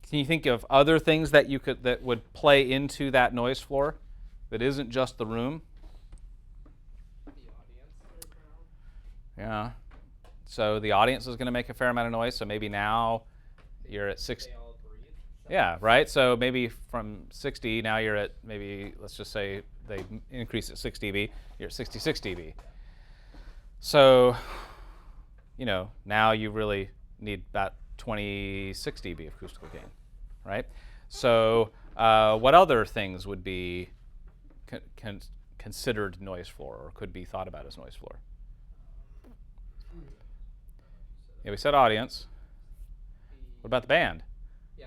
can you think of other things that would play into that noise floor that isn't just the room? The audience. Yeah. So the audience is going to make a fair amount of noise. So maybe now you're at 60. They all breathe. Yeah, right. So maybe from 60 now you're at maybe, let's just say they increase at 6 dB. You're at 66 dB. So, now you really need about 26 dB of acoustical gain, right? So what other things would be considered noise floor or could be thought about as noise floor? Yeah, we said audience. What about the band? Yeah.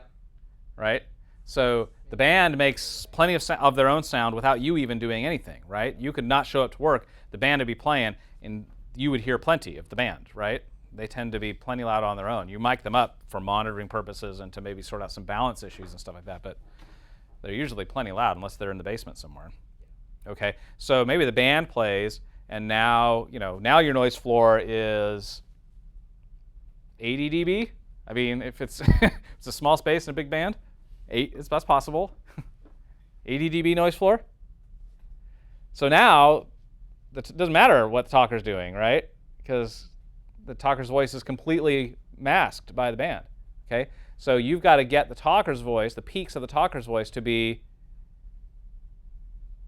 Right? So the band makes plenty of their own sound without you even doing anything, right? You could not show up to work, the band would be playing, and you would hear plenty of the band, right? They tend to be plenty loud on their own. You mic them up for monitoring purposes and to maybe sort out some balance issues and stuff like that, but They're usually plenty loud unless they're in the basement somewhere. Okay, so maybe the band plays, and now now your noise floor is 80 dB. I mean, if it's it's a small space and a big band, that's possible. 80 dB noise floor. So now it doesn't matter what the talker's doing, right? Because the talker's voice is completely masked by the band. Okay, so you've got to get the talker's voice, the peaks of the talker's voice, to be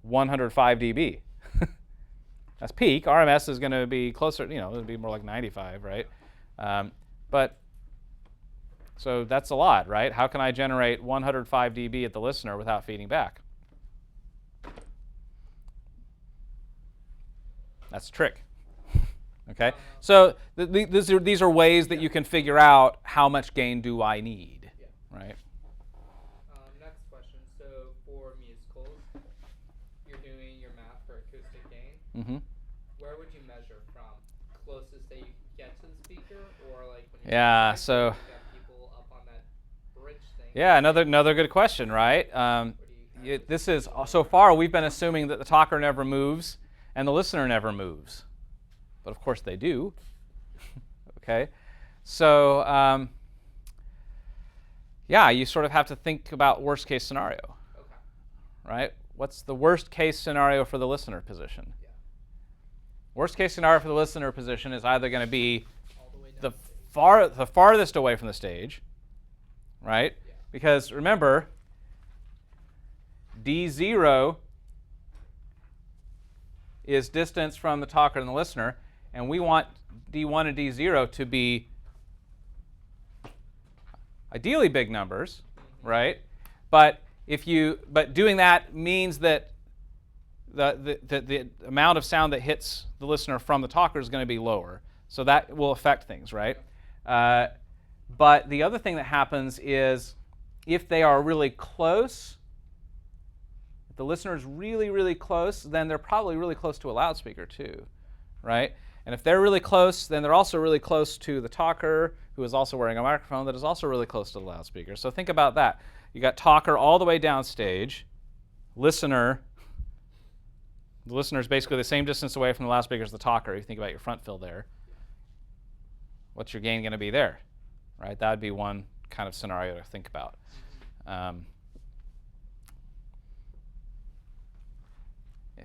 105 dB. That's peak. RMS is going to be closer, it'll be more like 95, right? But so that's a lot, right? How can I generate 105 dB at the listener without feeding back? That's the trick. Okay, so these are ways that you can figure out how much gain do I need, right? Next question. So for musicals, you're doing your math for acoustic gain. Mm-hmm. Where would you measure from? Closest that you get to the speaker, or like when Yeah, you're so you got people up on that bridge thing? yeah, another good question, right? This is so far we've been assuming that the talker never moves and the listener never moves, but of course they do. Okay, so yeah, you sort of have to think about worst case scenario, right? What's the worst case scenario for the listener position? Yeah. Worst case scenario for the listener position is either going to be All the way down the farthest away from the stage, right? Yeah. Because remember, D0 is distance from the talker and the listener, and we want D1 and D0 to be ideally big numbers, right? But doing that means that the amount of sound that hits the listener from the talker is going to be lower, so that will affect things, right? But the other thing that happens is if they are really close, if the listener is really, really close, then they're probably really close to a loudspeaker too, right? And if they're really close, then they're also really close to the talker, who is also wearing a microphone that is also really close to the loudspeaker. So think about that. You got talker all the way downstage, listener. The listener is basically the same distance away from the loudspeaker as the talker. If you think about your front fill there, what's your gain going to be there, right? That would be one kind of scenario to think about.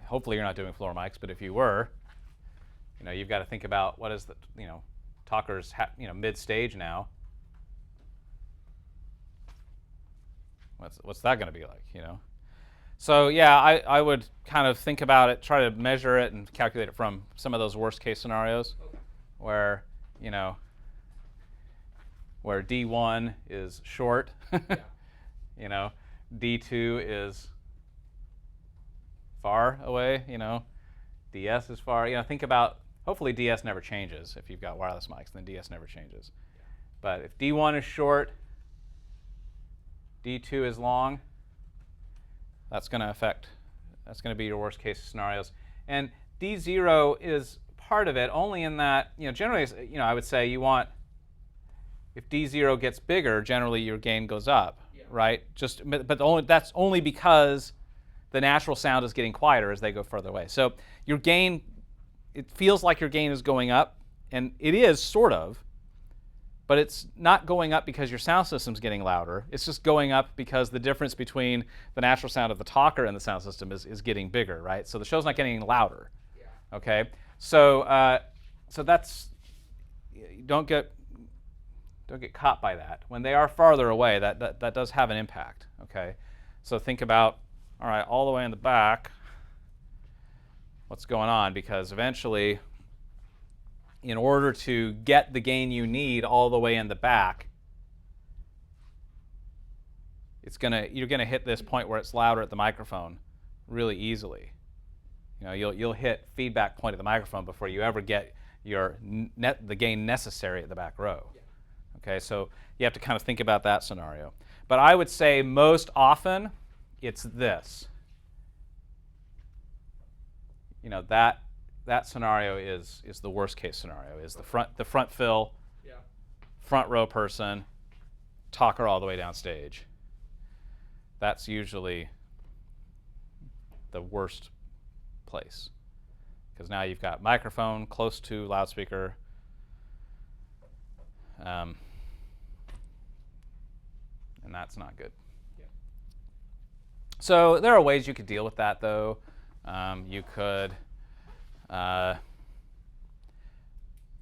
Hopefully you're not doing floor mics, but if you were, you've got to think about what is the, talker's mid-stage now. What's that going to be like, So yeah, I would kind of think about it, try to measure it and calculate it from some of those worst case scenarios where, where D1 is short, D2 is far away, DS is far, think about, hopefully DS never changes. If you've got wireless mics, then DS never changes. But if D1 is short, D2 is long, that's going to be your worst case scenarios. And D0 is part of it only in that, generally, I would say you want, if D0 gets bigger, generally your gain goes up, right? But that's only because the natural sound is getting quieter as they go further away. So your gain, it feels like your gain is going up, and it is sort of, but it's not going up because your sound system's getting louder. It's just going up because the difference between the natural sound of the talker and the sound system is getting bigger, right? So the show's not getting louder. Yeah. Okay. So so that's, don't get caught by that. When they are farther away, that does have an impact. Okay. So think about, all right, all the way in the back, what's going on? Because eventually, in order to get the gain you need all the way in the back, you're gonna hit this point where it's louder at the microphone really easily. You'll hit feedback point at the microphone before you ever get the gain necessary at the back row. Yeah. Okay, so you have to kind of think about that scenario. But I would say most often it's this. That scenario is the worst case scenario, is the front fill, front row person, talker all the way down stage. that's usually the worst place, because now you've got microphone close to loudspeaker. And that's not good. Yeah. So there are ways you could deal with that, though. You could,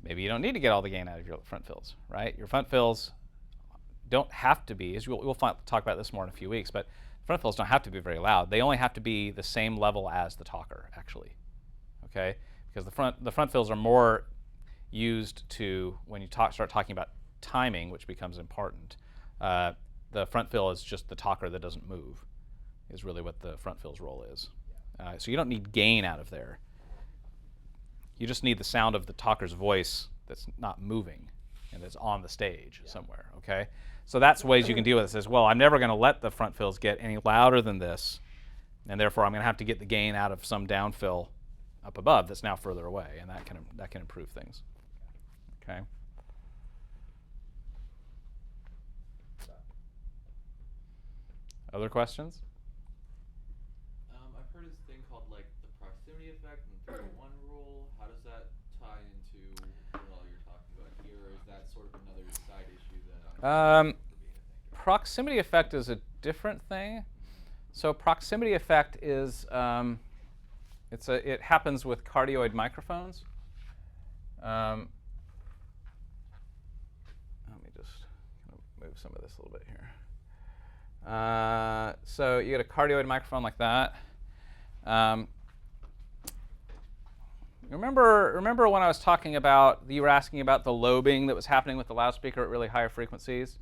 maybe you don't need to get all the gain out of your front fills, right? Your front fills don't have to be, as we'll talk about this more in a few weeks, but front fills don't have to be very loud. They only have to be the same level as the talker, actually, okay? Because the front fills are more used to, when you start talking about timing, which becomes important, the front fill is just the talker that doesn't move, is really what the front fill's role is. So you don't need gain out of there. You just need the sound of the talker's voice that's not moving and is on the stage somewhere, okay? So that's ways you can deal with it. It says, well, I'm never going to let the front fills get any louder than this, and therefore I'm going to have to get the gain out of some downfill up above that's now further away, and that can improve things. Okay. Other questions? I've heard this thing called like the proximity effect and the 3-to-1 rule. How does that tie into what all you're talking about here, or is that sort of another side issue that I'm Proximity effect is a different thing. So proximity effect is it happens with cardioid microphones. Let me just move some of this a little bit here. So you get a cardioid microphone like that. Remember when I was talking about, you were asking about the lobing that was happening with the loudspeaker at really higher frequencies?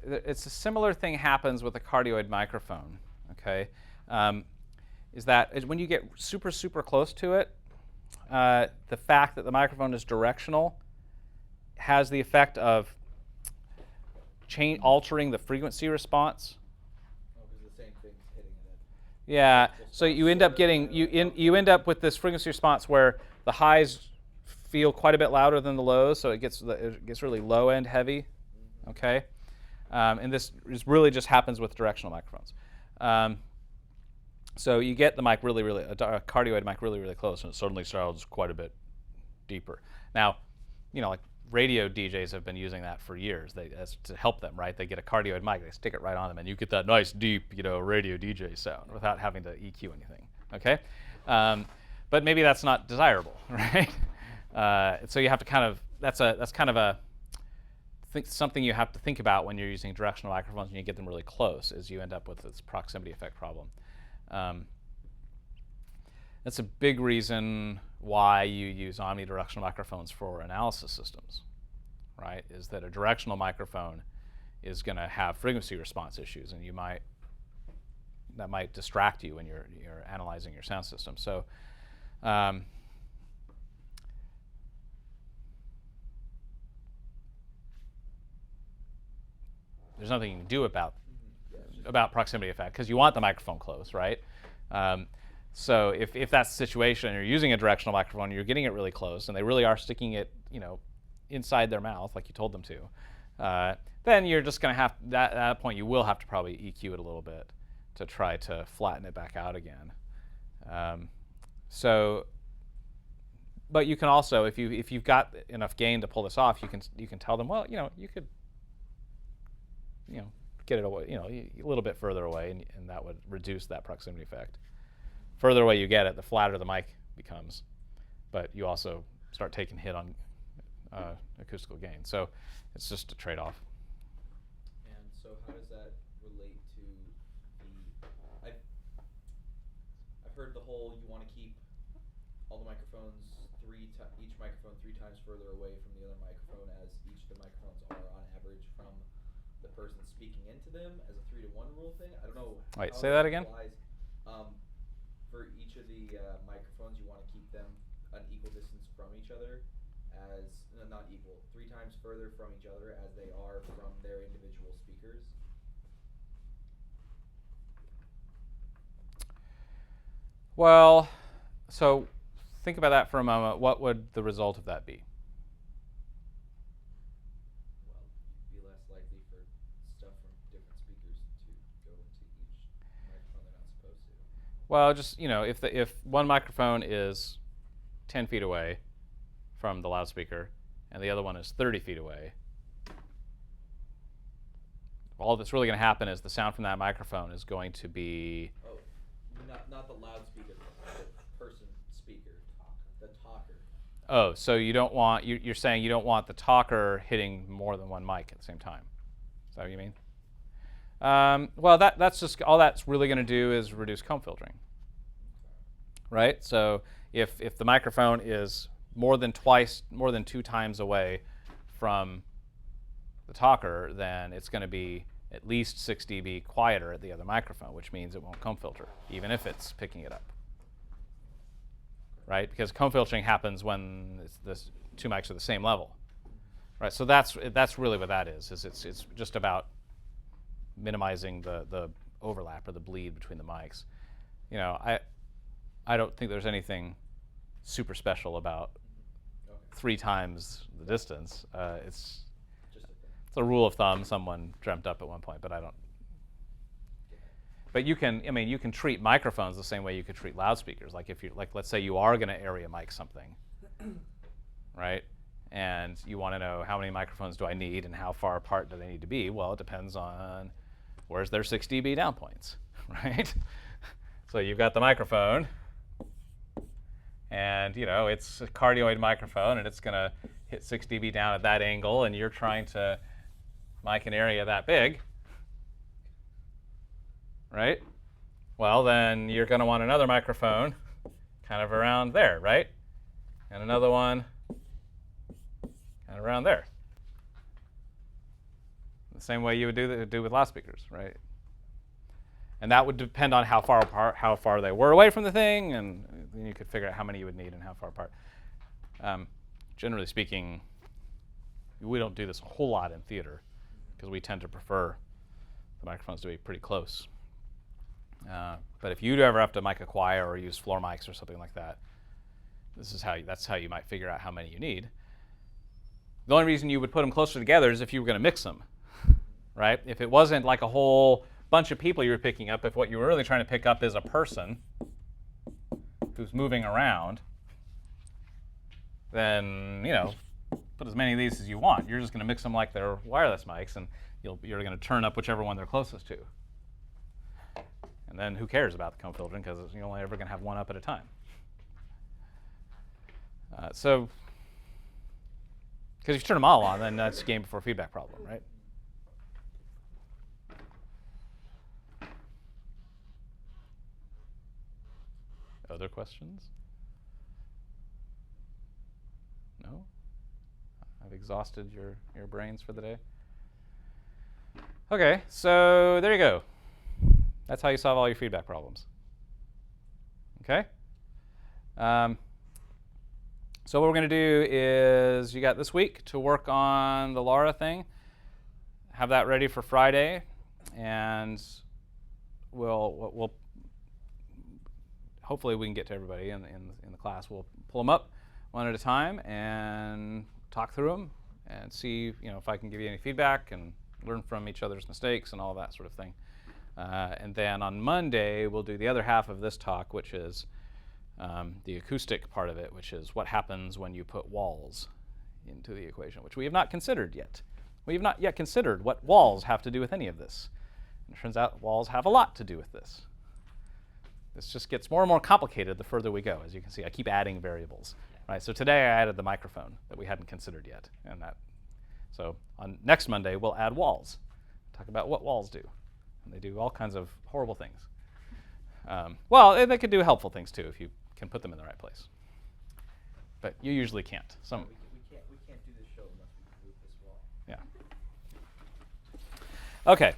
It's a similar thing happens with a cardioid microphone, okay? Is that when you get super, super close to it, the fact that the microphone is directional has the effect of altering the frequency response. Oh, because the same thing's hitting it. Yeah, so you end up getting, you end up with this frequency response where the highs feel quite a bit louder than the lows, so it gets really low end heavy, okay? And this really just happens with directional microphones. So you get the mic a cardioid mic really, really close, and it suddenly sounds quite a bit deeper. Now, like radio DJs have been using that for years. That's to help them, right? They get a cardioid mic, they stick it right on them, and you get that nice, deep, radio DJ sound without having to EQ anything, okay? But maybe that's not desirable, right? So you have to that's kind of something you have to think about when you're using directional microphones and you get them really close, is you end up with this proximity effect problem. That's a big reason why you use omnidirectional microphones for analysis systems, right? Is that a directional microphone is going to have frequency response issues, and that might distract you when you're analyzing your sound system. So there's nothing you can do about proximity effect, because you want the microphone close, right? So if that's the situation and you're using a directional microphone, you're getting it really close, and they really are sticking it, inside their mouth like you told them to, then you're just going to have, at that point, you will have to probably EQ it a little bit to try to flatten it back out again. But you can also, if you've got enough gain to pull this off, you can tell them, well, you could, get it away, a little bit further away, and that would reduce that proximity effect. Further away you get it, the flatter the mic becomes, but you also start taking hit on acoustical gain. So it's just a trade-off. And so how does that relate to I've heard the whole, you want to keep all the microphones each microphone 3 times further away from the other microphone, as each of the microphones are on average from the person speaking into them, as a 3-to-1 rule thing. I don't know. Wait, say that again? Applies. For each of the microphones, you want to keep them an equal distance from each other, not equal, 3 times further from each other as they are from their individual speakers. Well, so think about that for a moment. What would the result of that be? Well, you'd be less likely for stuff from different speakers to go into each Well, just, if one microphone is 10 feet away from the loudspeaker and the other one is 30 feet away, all that's really going to happen is the sound from that microphone is going to be... Oh, not the loudspeaker, the person speaker, the talker. Oh, so you don't want... You're saying you don't want the talker hitting more than one mic at the same time. Is that what you mean? Well, that's just... All that's really going to do is reduce comb filtering. Right? So if the microphone is more than 2 times away from the talker, then it's going to be at least 6 dB quieter at the other microphone, which means it won't comb filter, even if it's picking it up. Right? Because comb filtering happens when the 2 mics are the same level. Right? So that's really what that is it's just about minimizing the overlap or the bleed between the mics. I don't think there's anything super special about 3 times the distance. It's a rule of thumb someone dreamt up at one point, but I don't. But you can treat microphones the same way you could treat loudspeakers. Like let's say you are going to area mic something, right? And you want to know how many microphones do I need and how far apart do they need to be? Well, it depends on where's their 6 dB down points, right? So you've got the microphone, and it's a cardioid microphone, and it's going to hit 6 dB down at that angle, and you're trying to mic an area that big, right? Well, then you're going to want another microphone kind of around there, right? And another one kind of around there. The same way you would do with loudspeakers, right? And that would depend on how far apart, how far they were away from the thing, and then you could figure out how many you would need and how far apart. Generally speaking, we don't do this a whole lot in theater because we tend to prefer the microphones to be pretty close. But if you ever have to mic a choir or use floor mics or something like that, that's how you might figure out how many you need. The only reason you would put them closer together is if you were going to mix them, right? If it wasn't like a whole bunch of people you were picking up, if what you were really trying to pick up is a person who's moving around, then put as many of these as you want. You're just going to mix them like they're wireless mics, and you're going to turn up whichever one they're closest to. And then who cares about the comb filtering, because you're only ever going to have one up at a time. So, because if you turn them all on, then that's game before feedback problem, right? Other questions? No? I've exhausted your brains for the day. Okay, so there you go. That's how you solve all your feedback problems. Okay? So what we're going to do is you got this week to work on the LARA thing. Have that ready for Friday, and we'll hopefully we can get to everybody in the class. We'll pull them up one at a time and talk through them and see if I can give you any feedback and learn from each other's mistakes and all that sort of thing. And then on Monday, we'll do the other half of this talk, which is the acoustic part of it, which is what happens when you put walls into the equation, which we have not considered yet. We have not yet considered what walls have to do with any of this. And it turns out walls have a lot to do with this. This just gets more and more complicated the further we go. As you can see, I keep adding variables. Right? So today I added the microphone that we hadn't considered yet. So on next Monday, we'll add walls. Talk about what walls do. And they do all kinds of horrible things. Well, they could do helpful things too if you can put them in the right place. But you usually can't. We can't do this show unless we move this wall. Yeah. Okay.